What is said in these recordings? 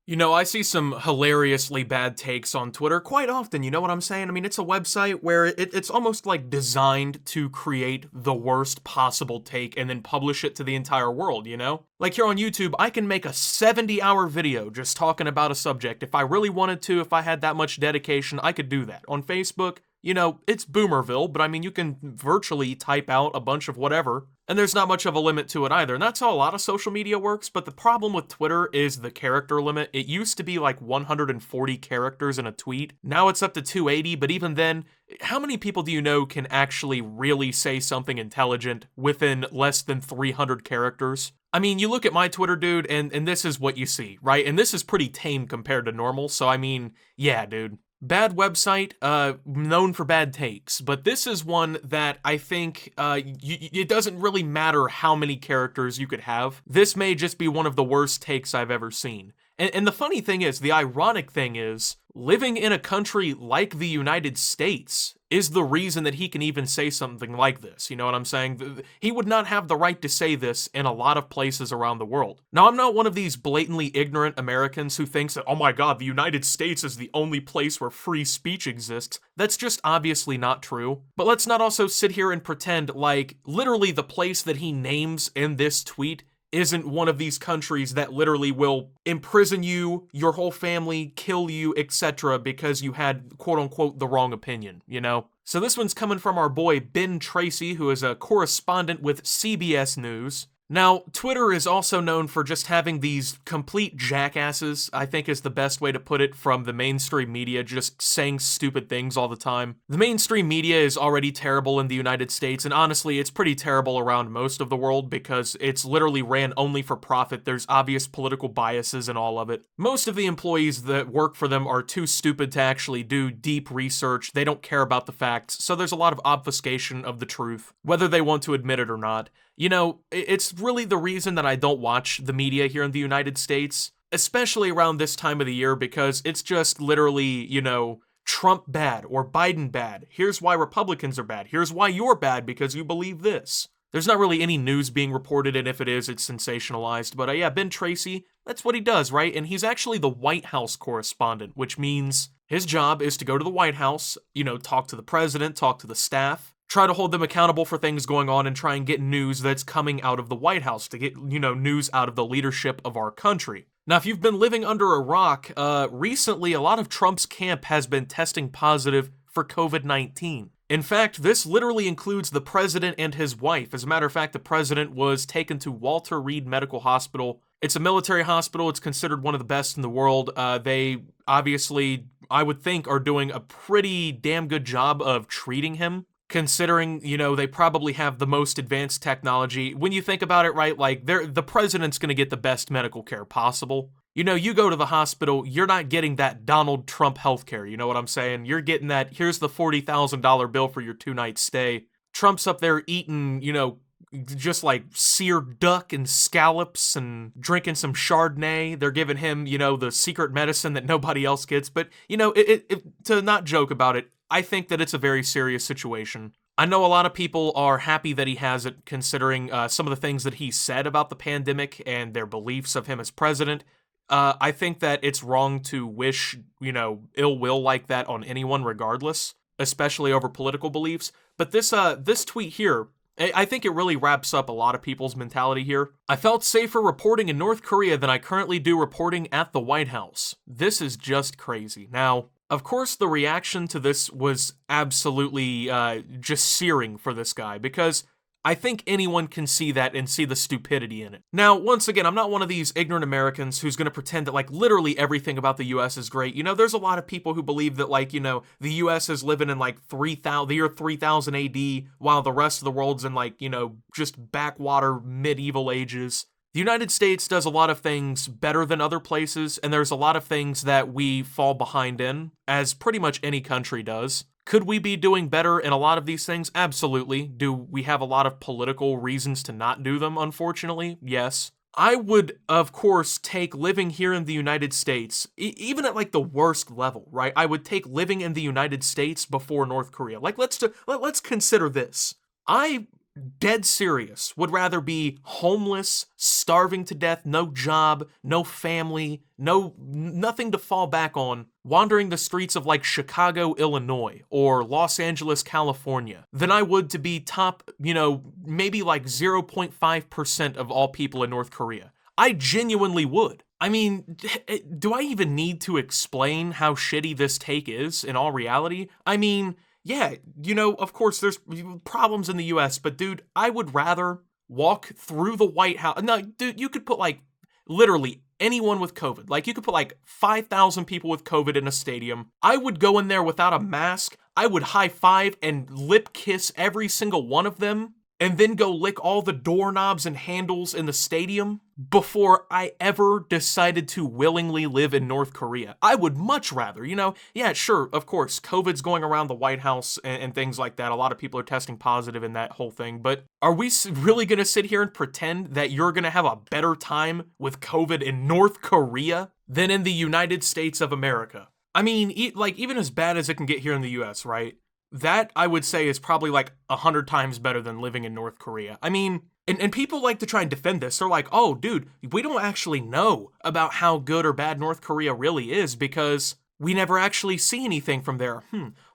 You know, I see some hilariously bad takes on Twitter quite often, you know what I'm saying? I mean, it's a website where it's almost like designed to create the worst possible take and then publish it to the entire world, you know? Like here on YouTube, I can make a 70-hour video just talking about a subject. If I really wanted to, if I had that much dedication, I could do that. On Facebook, you know, it's Boomerville, but I mean, you can virtually type out a bunch of whatever, and there's not much of a limit to it either. And that's how a lot of social media works, but the problem with Twitter is the character limit. It used to be like 140 characters in a tweet. Now it's up to 280, but even then, how many people do you know can actually really say something intelligent within less than 300 characters? I mean, you look at my Twitter, dude, and this is what you see, right? And this is pretty tame compared to normal, so I mean, yeah, dude. Bad website, known for bad takes, but this is one that I think it doesn't really matter how many characters you could have. This may just be one of the worst takes I've ever seen. And the funny thing is, the ironic thing is, living in a country like the United States is the reason that he can even say something like this. You know what I'm saying? He would not have the right to say this in a lot of places around the world. Now, I'm not one of these blatantly ignorant Americans who thinks that, oh my god, the United States is the only place where free speech exists. That's just obviously not true. But let's not also sit here and pretend like literally the place that he names in this tweet isn't one of these countries that literally will imprison you, your whole family, kill you, etc. because you had quote-unquote the wrong opinion, you know? So this one's coming from our boy Ben Tracy, who is a correspondent with CBS News. Now, Twitter is also known for just having these complete jackasses, I think is the best way to put it, from the mainstream media, just saying stupid things all the time. The mainstream media is already terrible in the United States, and honestly, it's pretty terrible around most of the world because it's literally ran only for profit. There's obvious political biases in all of it. Most of the employees that work for them are too stupid to actually do deep research. They don't care about the facts, so there's a lot of obfuscation of the truth, whether they want to admit it or not. You know, it's really the reason that I don't watch the media here in the United States, especially around this time of the year, because it's just literally, you know, Trump bad or Biden bad. Here's why Republicans are bad. Here's why you're bad because you believe this. There's not really any news being reported, and if it is, it's sensationalized. But yeah, Ben Tracy, that's what he does, right? And he's actually the White House correspondent, which means his job is to go to the White House, you know, talk to the president, talk to the staff, try to hold them accountable for things going on and try and get news that's coming out of the White House to get, you know, news out of the leadership of our country. Now, if you've been living under a rock, recently a lot of Trump's camp has been testing positive for COVID-19. In fact, this literally includes the president and his wife. As a matter of fact, the president was taken to Walter Reed Medical Hospital. It's a military hospital. It's considered one of the best in the world. They obviously, I would think, are doing a pretty damn good job of treating him, considering, you know, they probably have the most advanced technology. When you think about it, right, like, the president's going to get the best medical care possible. You know, you go to the hospital, you're not getting that Donald Trump healthcare, you know what I'm saying? You're getting that, here's the $40,000 bill for your 2-night stay. Trump's up there eating, you know, just like seared duck and scallops and drinking some Chardonnay. They're giving him, you know, the secret medicine that nobody else gets. But, you know, to not joke about it, I think that it's a very serious situation. I know a lot of people are happy that he has it, considering some of the things that he said about the pandemic and their beliefs of him as president. I think that it's wrong to wish, you know, ill will like that on anyone regardless, especially over political beliefs. But this tweet here, I think it really wraps up a lot of people's mentality here. I felt safer reporting in North Korea than I currently do reporting at the White House. This is just crazy. Now, of course, the reaction to this was absolutely just searing for this guy, because I think anyone can see that and see the stupidity in it. Now, once again, I'm not one of these ignorant Americans who's going to pretend that, like, literally everything about the U.S. is great. You know, there's a lot of people who believe that, like, you know, the U.S. is living in, like, the year 3000 A.D., while the rest of the world's in, like, you know, just backwater medieval ages. The United States does a lot of things better than other places, and there's a lot of things that we fall behind in, as pretty much any country does. Could we be doing better in a lot of these things? Absolutely. Do we have a lot of political reasons to not do them, unfortunately? Yes. I would, of course, take living here in the United States, even at like the worst level, right? I would take living in the United States before North Korea. Like, let's consider this. I dead serious, would rather be homeless, starving to death, no job, no family, nothing to fall back on, wandering the streets of like Chicago, Illinois, or Los Angeles, California, than I would to be top, maybe like 0.5% of all people in North Korea. I genuinely would. I mean, do I even need to explain how shitty this take is in all reality? I mean, yeah, of course there's problems in the US, but dude, I would rather walk through the White House. No, dude, you could put like literally anyone with COVID. Like you could put like 5,000 people with COVID in a stadium. I would go in there without a mask. I would high five and lip kiss every single one of them, and then go lick all the doorknobs and handles in the stadium before I ever decided to willingly live in North Korea. I would much rather, yeah, sure, of course, COVID's going around the White House and things like that. A lot of people are testing positive in that whole thing, but are we really gonna sit here and pretend that you're gonna have a better time with COVID in North Korea than in the United States of America? I mean, even as bad as it can get here in the US, right? That, I would say, is probably like 100 times better than living in North Korea. I mean, and people like to try and defend this. They're like, oh, dude, we don't actually know about how good or bad North Korea really is because we never actually see anything from there.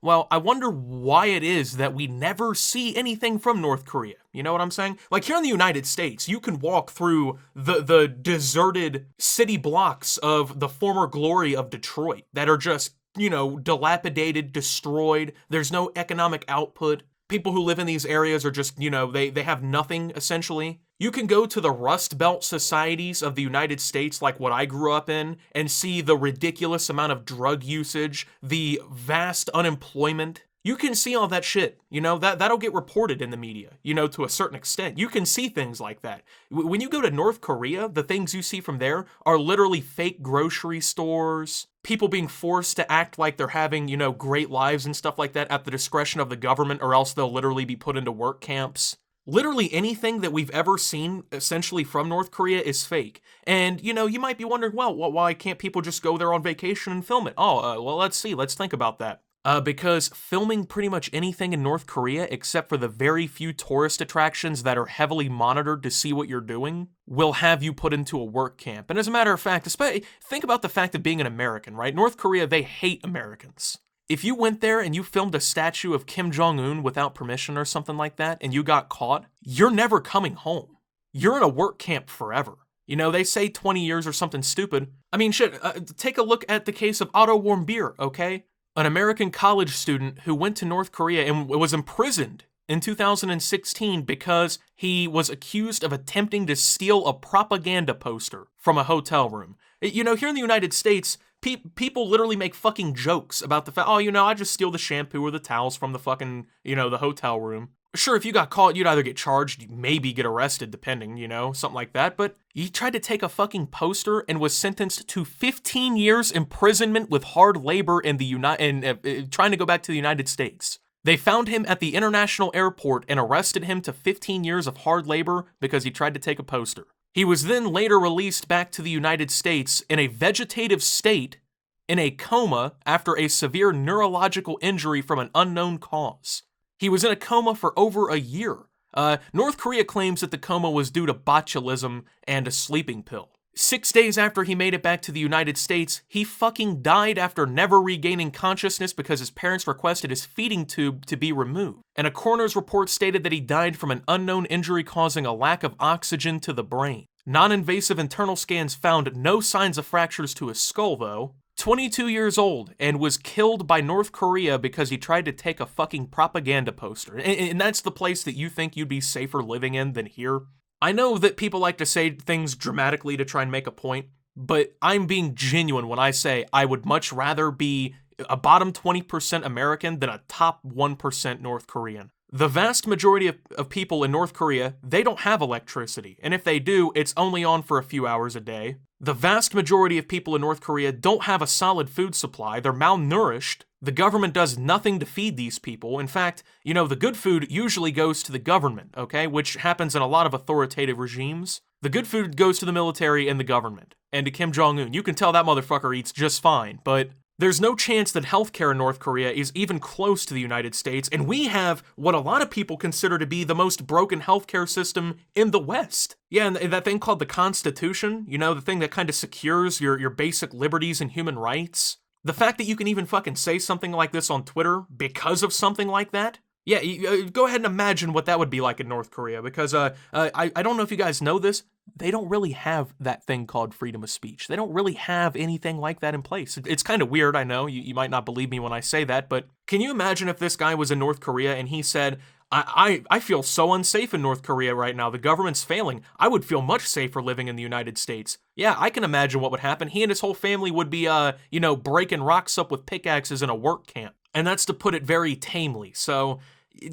Well, I wonder why it is that we never see anything from North Korea. You know what I'm saying? Like here in the United States, you can walk through the deserted city blocks of the former glory of Detroit that are just dilapidated, destroyed. There's no economic output. People who live in these areas are just, they have nothing, essentially. You can go to the Rust Belt societies of the United States, like what I grew up in, and see the ridiculous amount of drug usage, the vast unemployment. You can see all that shit, that'll get reported in the media, to a certain extent. You can see things like that. When you go to North Korea, the things you see from there are literally fake grocery stores, people being forced to act like they're having, great lives and stuff like that at the discretion of the government, or else they'll literally be put into work camps. Literally anything that we've ever seen, essentially, from North Korea is fake. And, you might be wondering, well, why can't people just go there on vacation and film it? Well, let's think about that. Because filming pretty much anything in North Korea, except for the very few tourist attractions that are heavily monitored to see what you're doing, will have you put into a work camp. And as a matter of fact, think about the fact of being an American, right? North Korea, they hate Americans. If you went there and you filmed a statue of Kim Jong-un without permission or something like that, and you got caught, you're never coming home. You're in a work camp forever. They say 20 years or something stupid. I mean, shit, take a look at the case of Otto Warmbier, okay? An American college student who went to North Korea and was imprisoned in 2016 because he was accused of attempting to steal a propaganda poster from a hotel room. Here in the United States, people literally make fucking jokes about the fact, I just steal the shampoo or the towels from the fucking, the hotel room. Sure, if you got caught, you'd either get charged, maybe get arrested, depending, something like that. But he tried to take a fucking poster and was sentenced to 15 years imprisonment with hard labor in the trying to go back to the United States. They found him at the international airport and arrested him to 15 years of hard labor because he tried to take a poster. He was then later released back to the United States in a vegetative state, in a coma after a severe neurological injury from an unknown cause. He was in a coma for over a year. North Korea claims that the coma was due to botulism and a sleeping pill. 6 days after he made it back to the United States, he fucking died after never regaining consciousness because his parents requested his feeding tube to be removed. And a coroner's report stated that he died from an unknown injury causing a lack of oxygen to the brain. Non-invasive internal scans found no signs of fractures to his skull, though. 22 years old and was killed by North Korea because he tried to take a fucking propaganda poster. And that's the place that you think you'd be safer living in than here. I know that people like to say things dramatically to try and make a point, but I'm being genuine when I say I would much rather be a bottom 20% American than a top 1% North Korean. The vast majority of people in North Korea, they don't have electricity, and if they do, it's only on for a few hours a day. The vast majority of people in North Korea don't have a solid food supply, they're malnourished. The government does nothing to feed these people. In fact, the good food usually goes to the government, okay? Which happens in a lot of authoritative regimes. The good food goes to the military and the government, and to Kim Jong-un. You can tell that motherfucker eats just fine, but There's no chance that healthcare in North Korea is even close to the United States, and we have what a lot of people consider to be the most broken healthcare system in the West. Yeah, and that thing called the Constitution, you know, the thing that kind of secures your basic liberties and human rights. The fact that you can even fucking say something like this on Twitter because of something like that, yeah, go ahead and imagine what that would be like in North Korea, because I don't know if you guys know this, they don't really have that thing called freedom of speech. They don't really have anything like that in place. It's kind of weird, I know, you might not believe me when I say that, but can you imagine if this guy was in North Korea and he said, I feel so unsafe in North Korea right now, the government's failing, I would feel much safer living in the United States. Yeah, I can imagine what would happen. He and his whole family would be, breaking rocks up with pickaxes in a work camp. And that's to put it very tamely, so...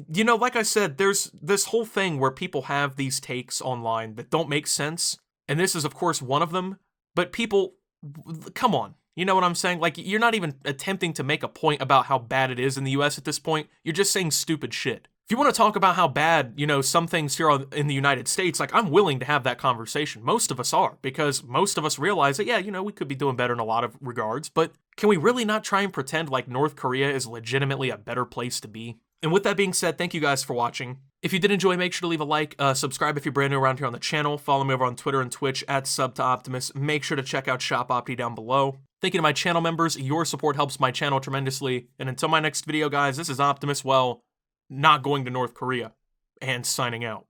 You know, like I said, there's this whole thing where people have these takes online that don't make sense, and this is, of course, one of them, but people, come on, you know what I'm saying? Like, you're not even attempting to make a point about how bad it is in the US at this point, you're just saying stupid shit. If you want to talk about how bad, you know, some things here in the United States, like, I'm willing to have that conversation. Most of us are, because most of us realize that, yeah, you know, we could be doing better in a lot of regards, but can we really not try and pretend like North Korea is legitimately a better place to be? And with that being said, thank you guys for watching. If you did enjoy, make sure to leave a like, subscribe if you're brand new around here on the channel, follow me over on Twitter and Twitch at @SubToOptimus. Make sure to check out Shop Opti down below. Thank you to my channel members, your support helps my channel tremendously. And until my next video, guys, this is Optimus, well, not going to North Korea, and signing out.